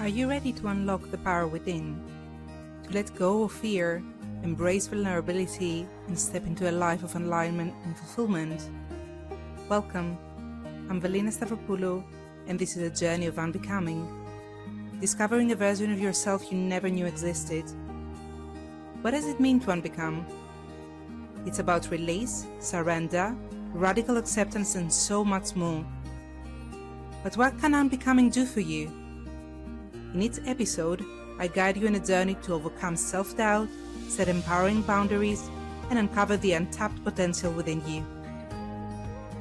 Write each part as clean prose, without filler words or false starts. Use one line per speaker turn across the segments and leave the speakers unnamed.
Are you ready to unlock the power within? To let go of fear, embrace vulnerability, and step into a life of alignment and fulfillment? Welcome. I'm Valina Stavropoulou, and this is a journey of unbecoming. Discovering a version of yourself you never knew existed. What does it mean to unbecome? It's about release, surrender, radical acceptance, and so much more. But what can unbecoming do for you? In each episode, I guide you on a journey to overcome self-doubt, set empowering boundaries, and uncover the untapped potential within you.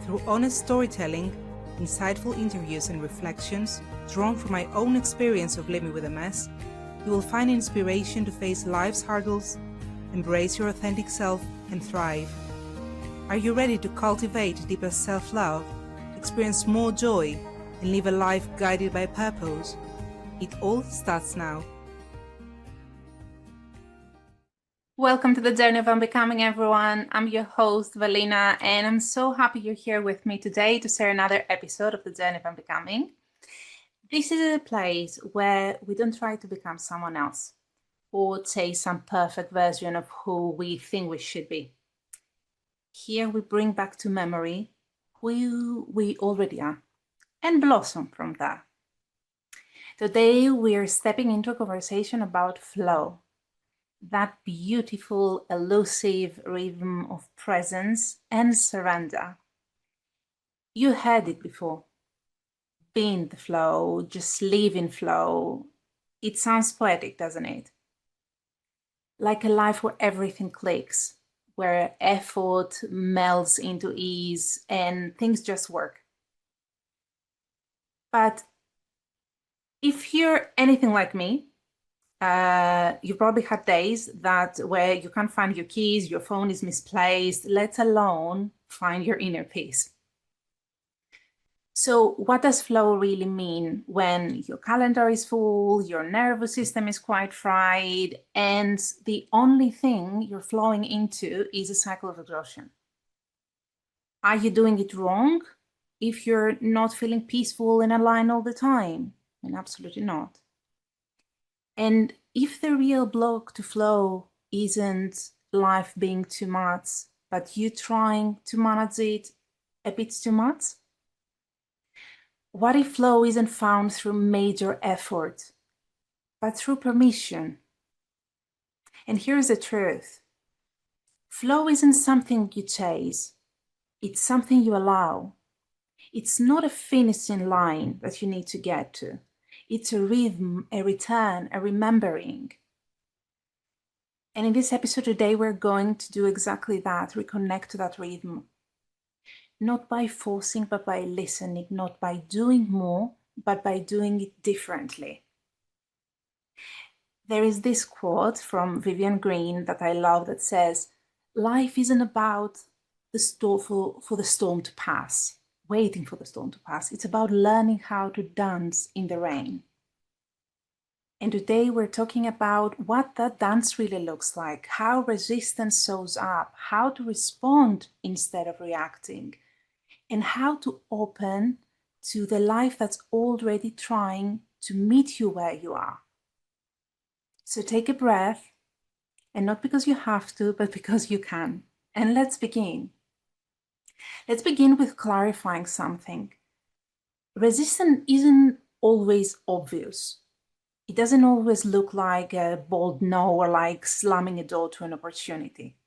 Through honest storytelling, insightful interviews, and reflections drawn from my own experience of living with MS, you will find inspiration to face life's hurdles, embrace your authentic self, and thrive. Are you ready to cultivate deeper self-love, experience more joy, and live a life guided by purpose? It all starts now. Welcome to the Journey of Unbecoming, everyone. I'm your host, Valina, and I'm so happy you're here with me today to share another episode of the Journey of Unbecoming. This is a place where we don't try to become someone else or chase some perfect version of who we think we should be. Here we bring back to memory who we already are and blossom from that. Today, we are stepping into a conversation about flow, that beautiful, elusive rhythm of presence and surrender. You heard it before. Be in the flow, just live in flow. It sounds poetic, doesn't it? Like a life where everything clicks, where effort melts into ease and things just work. But if you're anything like me, you probably had days where you can't find your keys, your phone is misplaced, let alone find your inner peace. So what does flow really mean when your calendar is full, your nervous system is quite fried, and the only thing you're flowing into is a cycle of exhaustion? Are you doing it wrong if you're not feeling peaceful and aligned all the time? And absolutely not. And if the real block to flow isn't life being too much, but you trying to manage it a bit too much? What if flow isn't found through major effort, but through permission? And here's the truth. Flow isn't something you chase. It's something you allow. It's not a finishing line that you need to get to. It's a rhythm, a return, a remembering. And in this episode today, we're going to do exactly that, reconnect to that rhythm. Not by forcing, but by listening, not by doing more, but by doing it differently. There is this quote from Vivian Green that I love that says, life isn't about the storm for the storm to pass, waiting for the storm to pass. It's about learning how to dance in the rain. And today we're talking about what that dance really looks like, how resistance shows up, how to respond instead of reacting, and how to open to the life that's already trying to meet you where you are. So take a breath, and not because you have to, but because you can. And let's begin. Let's begin with clarifying something. Resistance isn't always obvious. It doesn't always look like a bold no or like slamming a door to an opportunity.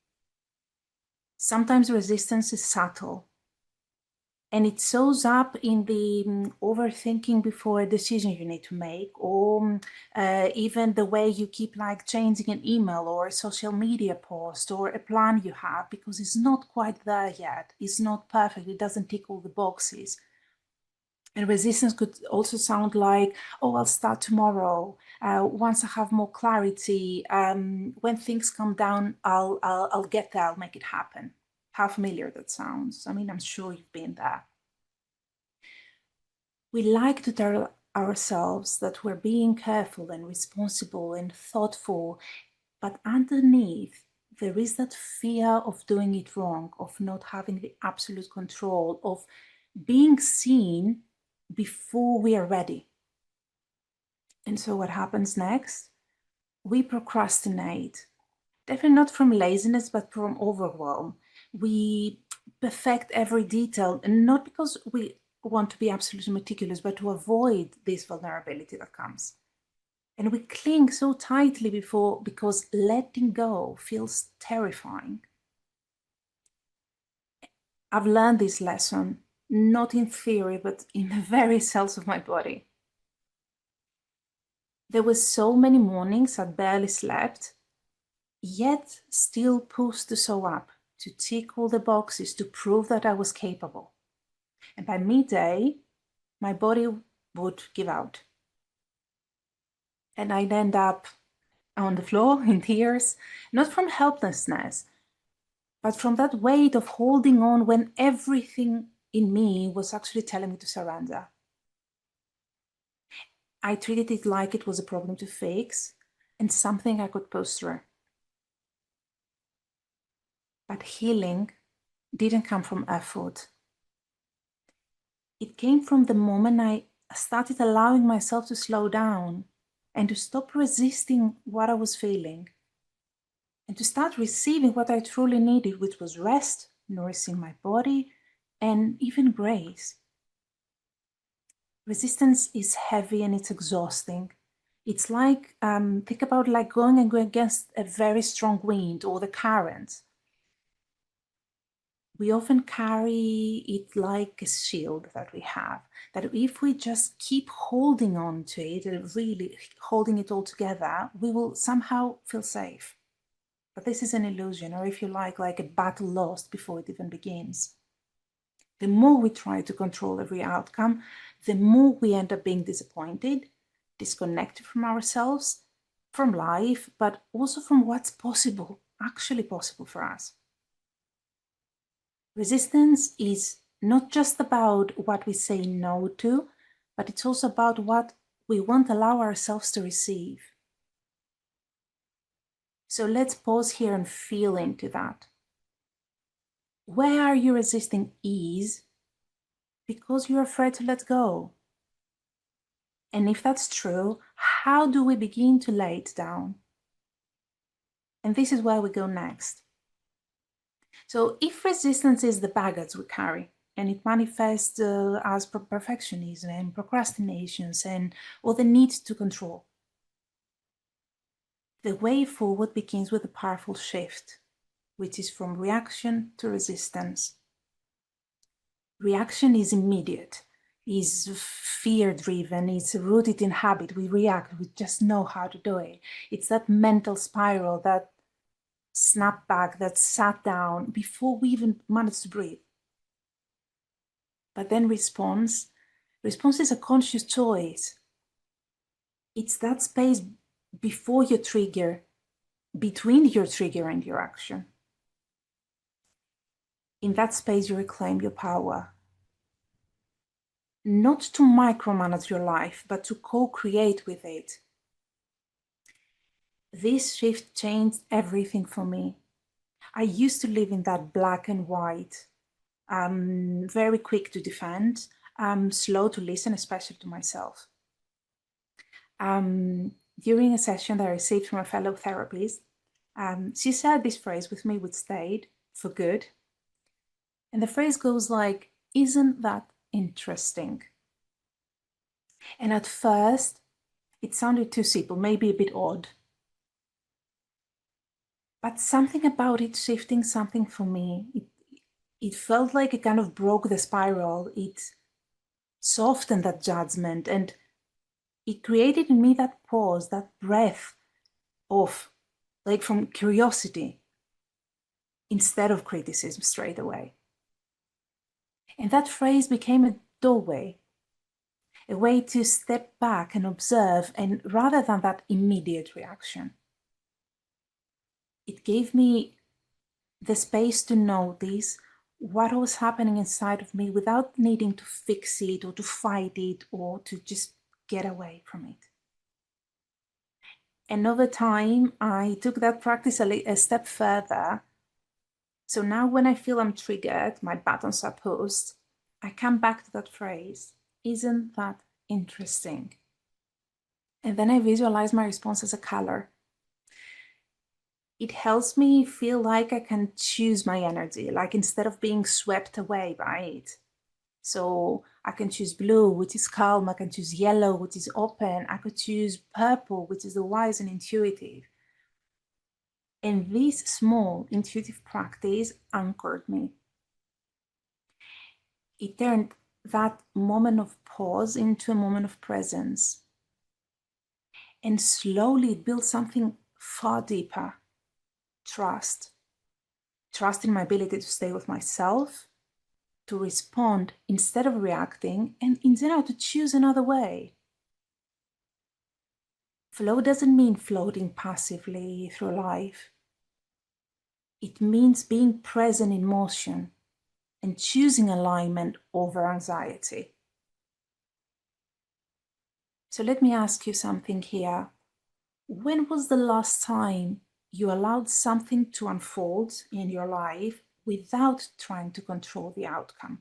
Sometimes resistance is subtle, and it shows up in the overthinking before a decision you need to make, or even the way you keep like changing an email or a social media post or a plan you have because it's not quite there yet. It's not perfect. It doesn't tick all the boxes. And resistance could also sound like, oh, I'll start tomorrow. Once I have more clarity, when things come down, I'll get there, I'll make it happen. How familiar that sounds. I mean, I'm sure you've been there. We like to tell ourselves that we're being careful and responsible and thoughtful, but underneath, there is that fear of doing it wrong, of not having the absolute control, of being seen before we are ready. And so what happens next? We procrastinate. Definitely not from laziness, but from overwhelm. We perfect every detail, and not because we want to be absolutely meticulous, but to avoid this vulnerability that comes. And we cling so tightly because letting go feels terrifying. I've learned this lesson, not in theory, but in the very cells of my body. There were so many mornings I barely slept, yet still pushed to show up, to tick all the boxes, to prove that I was capable. And by midday, my body would give out. And I'd end up on the floor in tears, not from helplessness, but from that weight of holding on when everything in me was actually telling me to surrender. I treated it like it was a problem to fix and something I could push through. But healing didn't come from effort. It came from the moment I started allowing myself to slow down and to stop resisting what I was feeling and to start receiving what I truly needed, which was rest, nourishing my body, and even grace. Resistance is heavy and it's exhausting. It's like, think about like going against a very strong wind or the current. We often carry it like a shield that we have, that if we just keep holding on to it and really holding it all together, we will somehow feel safe. But this is an illusion, or if you like a battle lost before it even begins. The more we try to control every outcome, the more we end up being disappointed, disconnected from ourselves, from life, but also from what's possible, actually possible for us. Resistance is not just about what we say no to, but it's also about what we won't allow ourselves to receive. So let's pause here and feel into that. Where are you resisting ease because you're afraid to let go? And if that's true, how do we begin to lay it down? And this is where we go next. So if resistance is the baggage we carry, and it manifests as perfectionism and procrastinations or the need to control, the way forward begins with a powerful shift, which is from reaction to resistance. Reaction is immediate, is fear-driven, it's rooted in habit. We react, we just know how to do it. It's that mental spiral, that snap back, that sat down before we even managed to breathe. But then response is a conscious choice. It's that space before your trigger, between your trigger and your action. In that space, you reclaim your power. Not to micromanage your life, but to co-create with it. This shift changed everything for me. I used to live in that black and white, very quick to defend, slow to listen, especially to myself. During a session that I received from a fellow therapist, she said this phrase with me, which stayed for good. And the phrase goes like, "Isn't that interesting?" And at first, it sounded too simple, maybe a bit odd. But something about it shifting something for me. It felt like it kind of broke the spiral. It softened that judgment, and it created in me that pause, that breath of, like, from curiosity instead of criticism straight away. And that phrase became a doorway, a way to step back and observe, and rather than that immediate reaction. It gave me the space to notice what was happening inside of me without needing to fix it or to fight it or to just get away from it. And over time, I took that practice a step further. So now when I feel I'm triggered, my buttons are pushed, I come back to that phrase, "Isn't that interesting?" And then I visualize my response as a color. It helps me feel like I can choose my energy, like instead of being swept away by it. So I can choose blue, which is calm. I can choose yellow, which is open. I could choose purple, which is the wise and intuitive. And this small intuitive practice anchored me. It turned that moment of pause into a moment of presence. And slowly it built something far deeper. Trust. Trust in my ability to stay with myself, to respond instead of reacting, and in general to choose another way. Flow doesn't mean floating passively through life. It means being present in motion and choosing alignment over anxiety. So let me ask you something here. When was the last time you allowed something to unfold in your life without trying to control the outcome?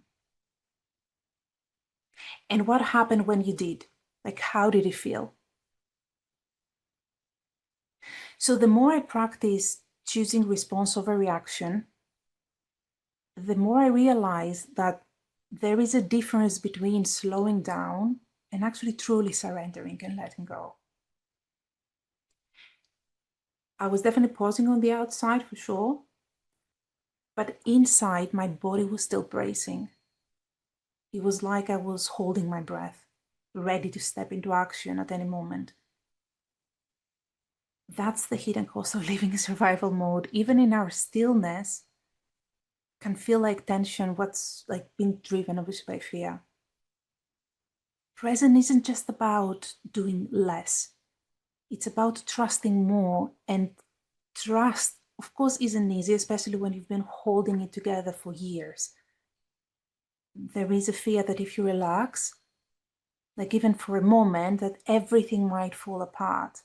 And what happened when you did? Like, how did it feel? So the more I practice choosing response over reaction, the more I realize that there is a difference between slowing down and actually truly surrendering and letting go. I was definitely pausing on the outside for sure, but inside my body was still bracing. It was like I was holding my breath, ready to step into action at any moment. That's the hidden cost of living in survival mode. Even in our stillness, can feel like tension, what's like being driven obviously by fear. Present isn't just about doing less. It's about trusting more, and trust, of course, isn't easy, especially when you've been holding it together for years. There is a fear that if you relax, like even for a moment, that everything might fall apart.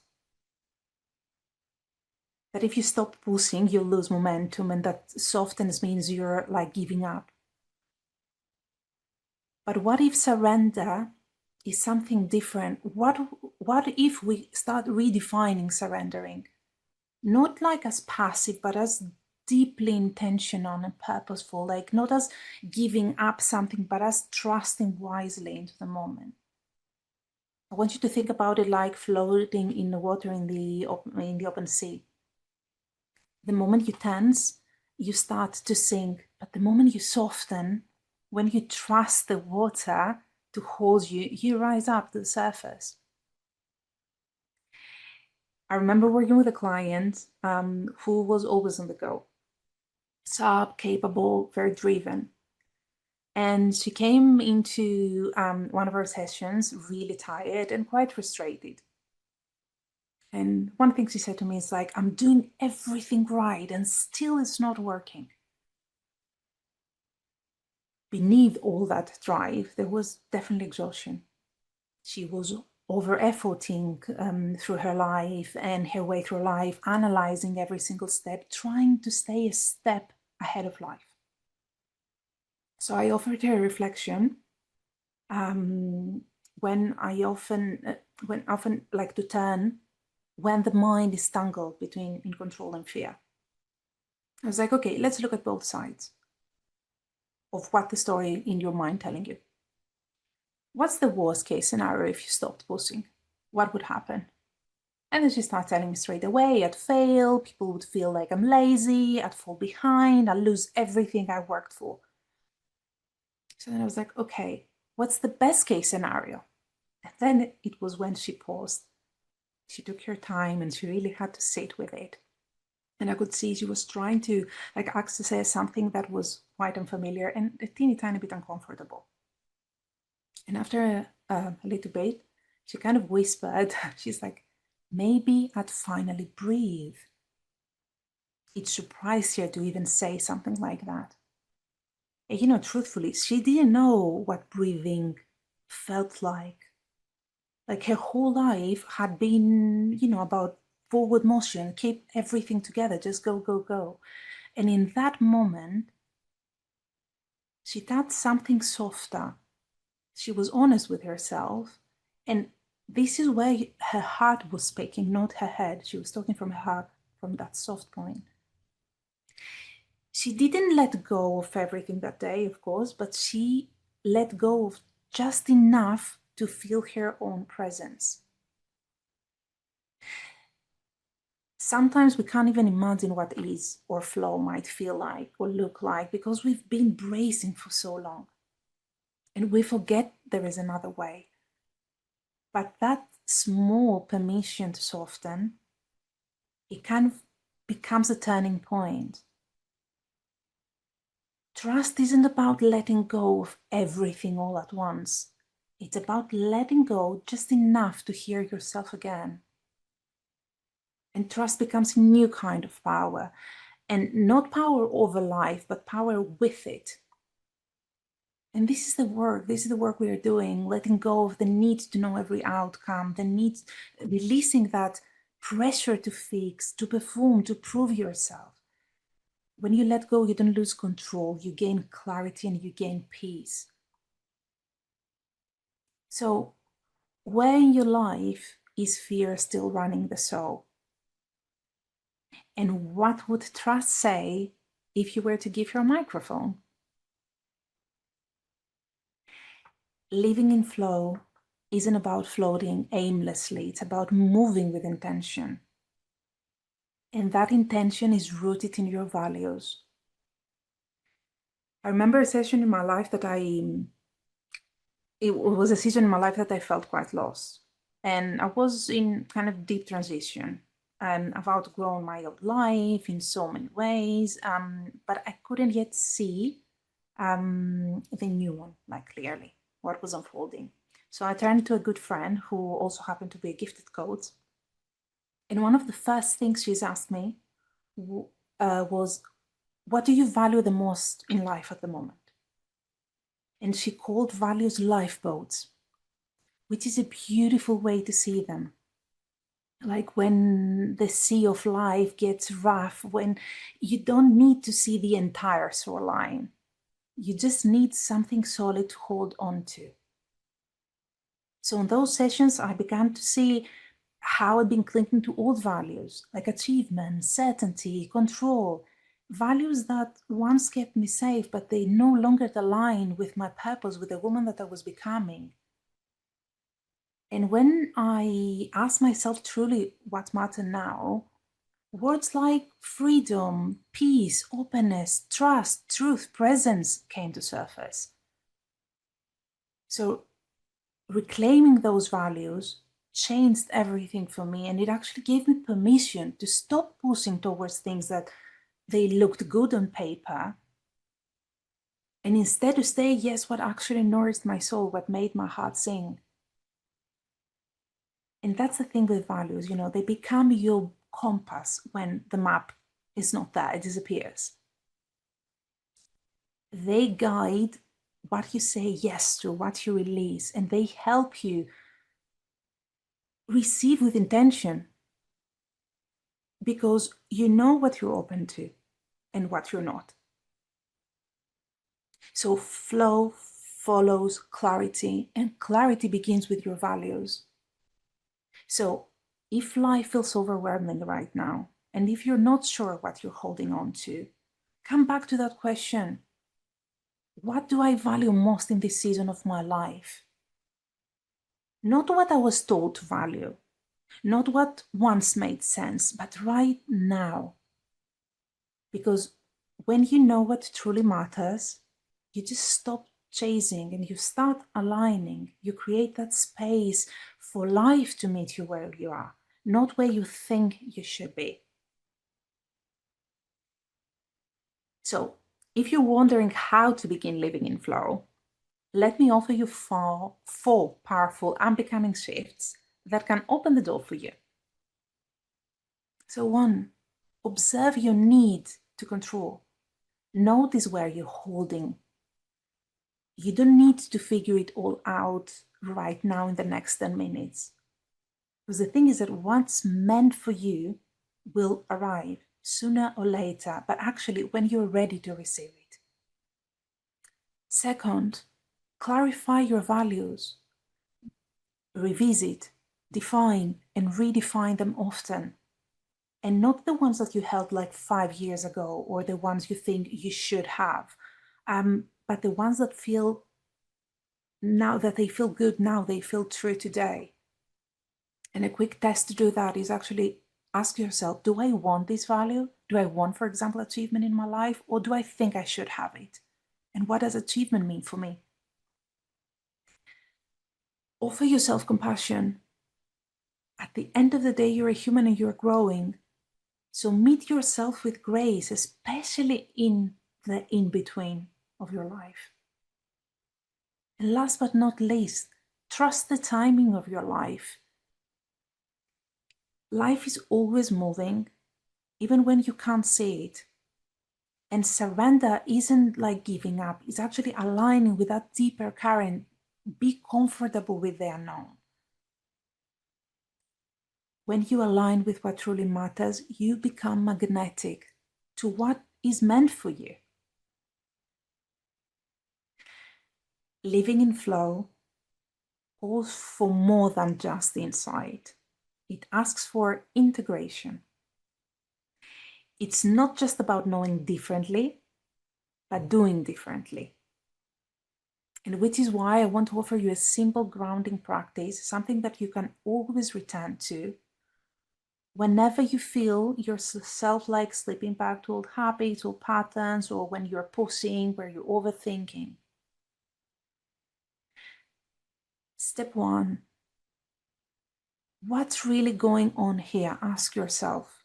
That if you stop pushing, you'll lose momentum, and that softness means you're like giving up. But what if surrender is something different? What if we start redefining surrendering? Not like as passive, but as deeply intentional and purposeful, like not as giving up something, but as trusting wisely into the moment. I want you to think about it like floating in the water in the open sea. The moment you tense, you start to sink. But the moment you soften, when you trust the water to hold you, you rise up to the surface. I remember working with a client who was always on the go, sharp, capable, very driven. And she came into one of our sessions really tired and quite frustrated. And one thing she said to me is like, I'm doing everything right and still it's not working. Beneath all that drive, there was definitely exhaustion. She was over-efforting through her life and her way through life, analyzing every single step, trying to stay a step ahead of life. So I offered her a reflection when often like to turn when the mind is tangled between in control and fear. I was like, okay, let's look at both sides of what the story in your mind telling you. What's the worst case scenario if you stopped pushing? What would happen? And then she started telling me straight away, I'd fail, people would feel like I'm lazy, I'd fall behind, I'd lose everything I worked for. So then I was like, okay, what's the best case scenario? And then it was when she paused. She took her time and she really had to sit with it. And I could see she was trying to like access something that was quite unfamiliar and a teeny tiny bit uncomfortable. And after a little bit, she kind of whispered, she's like, maybe I'd finally breathe. It surprised her to even say something like that. And, truthfully, she didn't know what breathing felt like. Like her whole life had been, about forward motion, keep everything together, just go, go, go. And in that moment, she did something softer. She was honest with herself. And this is where her heart was speaking, not her head. She was talking from her heart, from that soft point. She didn't let go of everything that day, of course, but she let go of just enough to feel her own presence. Sometimes we can't even imagine what ease or flow might feel like or look like because we've been bracing for so long. And we forget there is another way. But that small permission to soften, it kind of becomes a turning point. Trust isn't about letting go of everything all at once. It's about letting go just enough to hear yourself again. And trust becomes a new kind of power. And not power over life, but power with it. And this is the work we are doing, letting go of the need to know every outcome, the need, releasing that pressure to fix, to perform, to prove yourself. When you let go, you don't lose control, you gain clarity and you gain peace. So, where in your life is fear still running the show? And what would trust say if you were to give her a microphone? Living in flow isn't about floating aimlessly, it's about moving with intention. And that intention is rooted in your values. I remember a session in my life that it was a season in my life that I felt quite lost. And I was in kind of deep transition. And I've outgrown my old life in so many ways, but I couldn't yet see the new one, like clearly, what was unfolding. So I turned to a good friend who also happened to be a gifted coach. And one of the first things she's asked me was, what do you value the most in life at the moment? And she called values lifeboats, which is a beautiful way to see them. Like when the sea of life gets rough, when you don't need to see the entire shoreline, you just need something solid to hold on to. So in those sessions, I began to see how I'd been clinging to old values like achievement, certainty, control, values that once kept me safe, but they no longer aligned with my purpose, with the woman that I was becoming. And when I asked myself truly what mattered now, words like freedom, peace, openness, trust, truth, presence came to surface. So reclaiming those values changed everything for me, and it actually gave me permission to stop pushing towards things that they looked good on paper, and instead to say yes, what actually nourished my soul, what made my heart sing. And that's the thing with values, they become your compass when the map is not there, it disappears. They guide what you say yes to, what you release, and they help you receive with intention because you know what you're open to and what you're not. So flow follows clarity, and clarity begins with your values. So if life feels overwhelming right now, and if you're not sure what you're holding on to, come back to that question. What do I value most in this season of my life? Not what I was told to value, not what once made sense, but right now. Because when you know what truly matters, you just stop chasing and you start aligning. You create that space for life to meet you where you are, not where you think you should be. So, if you're wondering how to begin living in flow, let me offer you four powerful unbecoming shifts that can open the door for you. So, one, observe your need to control. Notice where you're holding. You don't need to figure it all out right now in the next 10 minutes. Because the thing is that what's meant for you will arrive sooner or later, but actually when you're ready to receive it. Second, clarify your values. Revisit define and redefine them often. And not the ones that you held like 5 years ago or the ones you think you should have, but the ones that feel now, that they feel good now, they feel true today. And a quick test to do that is actually ask yourself, do I want this value? Do I want, for example, achievement in my life? Or do I think I should have it? And what does achievement mean for me? Offer yourself compassion. At the end of the day, you're a human and you're growing. So meet yourself with grace, especially in the in-between of your life. And last but not least, trust the timing of your life. Life is always moving, even when you can't see it. And surrender isn't like giving up, it's actually aligning with that deeper current. Be comfortable with the unknown. When you align with what truly matters, you become magnetic to what is meant for you. Living in flow calls for more than just insight. It asks for integration. It's not just about knowing differently, but doing differently. And which is why I want to offer you a simple grounding practice, something that you can always return to whenever you feel yourself like slipping back to old habits or patterns, or when you're pushing, where you're overthinking. Step 1, what's really going on here? Ask yourself.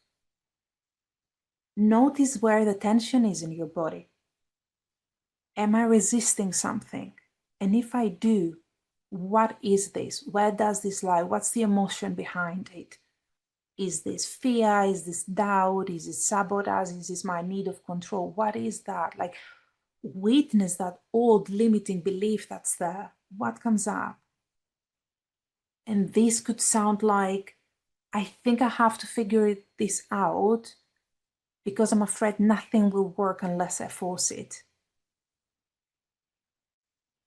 Notice where the tension is in your body. Am I resisting something? And if I do, what is this? Where does this lie? What's the emotion behind it? Is this fear? Is this doubt? Is it sabotage? Is this my need of control? What is that? Like, witness that old limiting belief that's there. What comes up? And this could sound like, I think I have to figure this out because I'm afraid nothing will work unless I force it.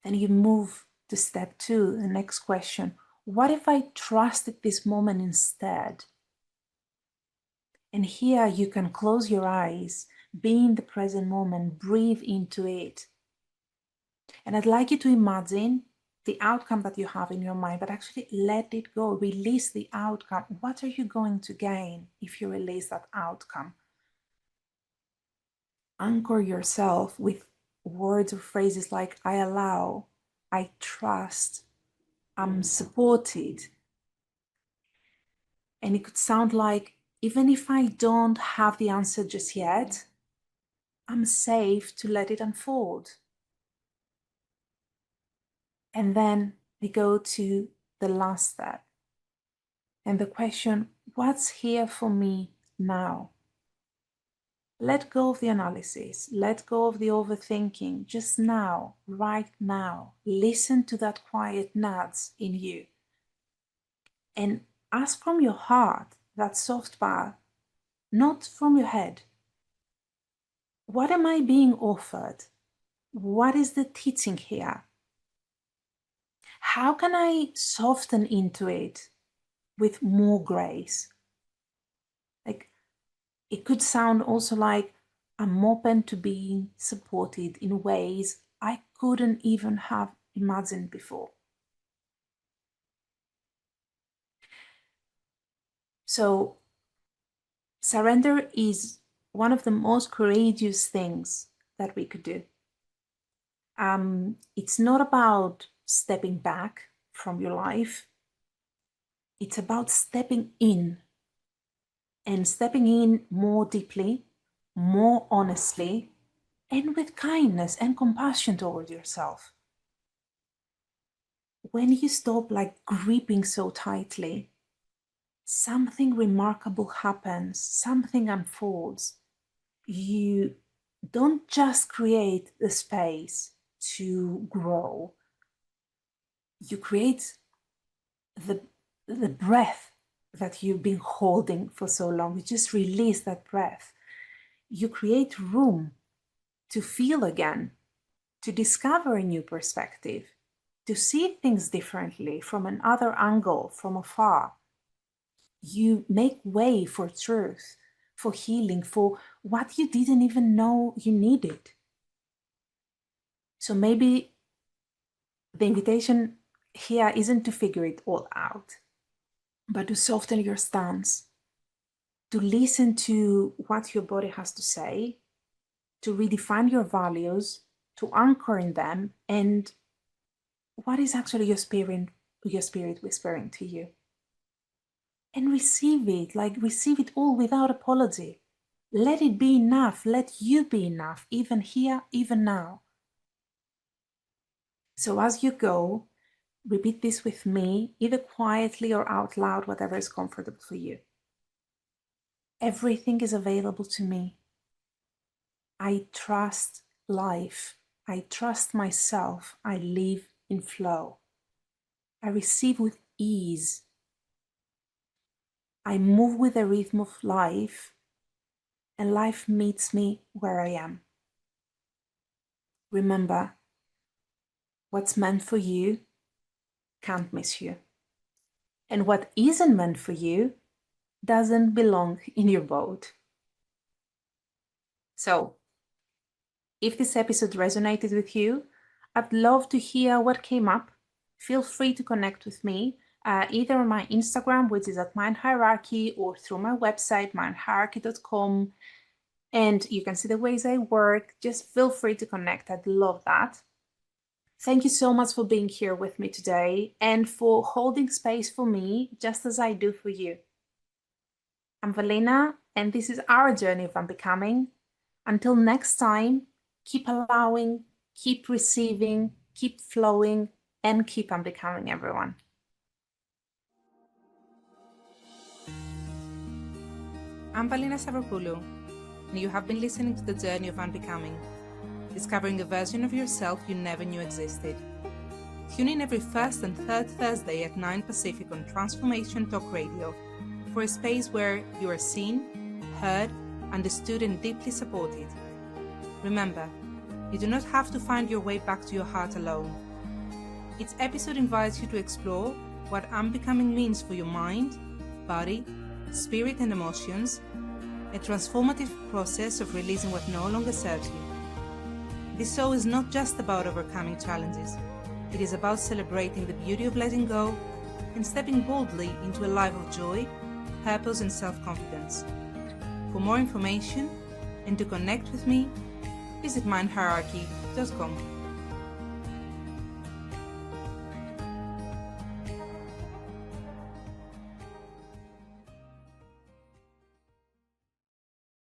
Then you move to step 2, the next question. What if I trusted this moment instead? And here you can close your eyes, be in the present moment, breathe into it. And I'd like you to imagine the outcome that you have in your mind, but actually let it go, release the outcome. What are you going to gain if you release that outcome? Anchor yourself with words or phrases like, I allow, I trust, I'm supported. And it could sound like, even if I don't have the answer just yet, I'm safe to let it unfold. And then we go to the last step. And the question, what's here for me now? Let go of the analysis. Let go of the overthinking. Just now, right now. Listen to that quiet nudge in you. And ask from your heart, that soft path, not from your head. What am I being offered? What is the teaching here? How can I soften into it with more grace? Like, it could sound also like, I'm open to being supported in ways I couldn't even have imagined before. So surrender is one of the most courageous things that we could do. It's not about stepping back from your life. It's about stepping in, and stepping in more deeply, more honestly, and with kindness and compassion toward yourself. When you stop like gripping so tightly, something remarkable happens, something unfolds. You don't just create the space to grow, you create the breath that you've been holding for so long. You just release that breath. You create room to feel again, to discover a new perspective, to see things differently from another angle, from afar. You make way for truth, for healing, for what you didn't even know you needed. So maybe the invitation here isn't to figure it all out, but to soften your stance, to listen to what your body has to say, to redefine your values, to anchor in them, and what is actually your spirit whispering to you. And receive it, receive it all without apology. Let it be enough. Let you be enough, even here, even now. So as you go, repeat this with me, either quietly or out loud, whatever is comfortable for you. Everything is available to me. I trust life. I trust myself. I live in flow. I receive with ease. I move with the rhythm of life, and life meets me where I am. Remember, what's meant for you can't miss you. And what isn't meant for you doesn't belong in your boat. So, if this episode resonated with you, I'd love to hear what came up. Feel free to connect with me, either on my Instagram, which is at Mind Hierarchy, or through my website, mindhierarchy.com. And you can see the ways I work. Just feel free to connect. I'd love that. Thank you so much for being here with me today and for holding space for me, just as I do for you. I'm Valina, and this is our journey of unbecoming. Until next time, keep allowing, keep receiving, keep flowing, and keep unbecoming, everyone. I'm Valina Savropoulou, and you have been listening to the Journey of Unbecoming, discovering a version of yourself you never knew existed. Tune in every first and third Thursday at 9 Pacific on Transformation Talk Radio for a space where you are seen, heard, understood, and deeply supported. Remember, you do not have to find your way back to your heart alone. Each episode invites you to explore what unbecoming means for your mind, body, spirit, and emotions, a transformative process of releasing what no longer serves you. This show is not just about overcoming challenges. It is about celebrating the beauty of letting go and stepping boldly into a life of joy, purpose, and self-confidence. For more information and to connect with me, visit mindhierarchy.com.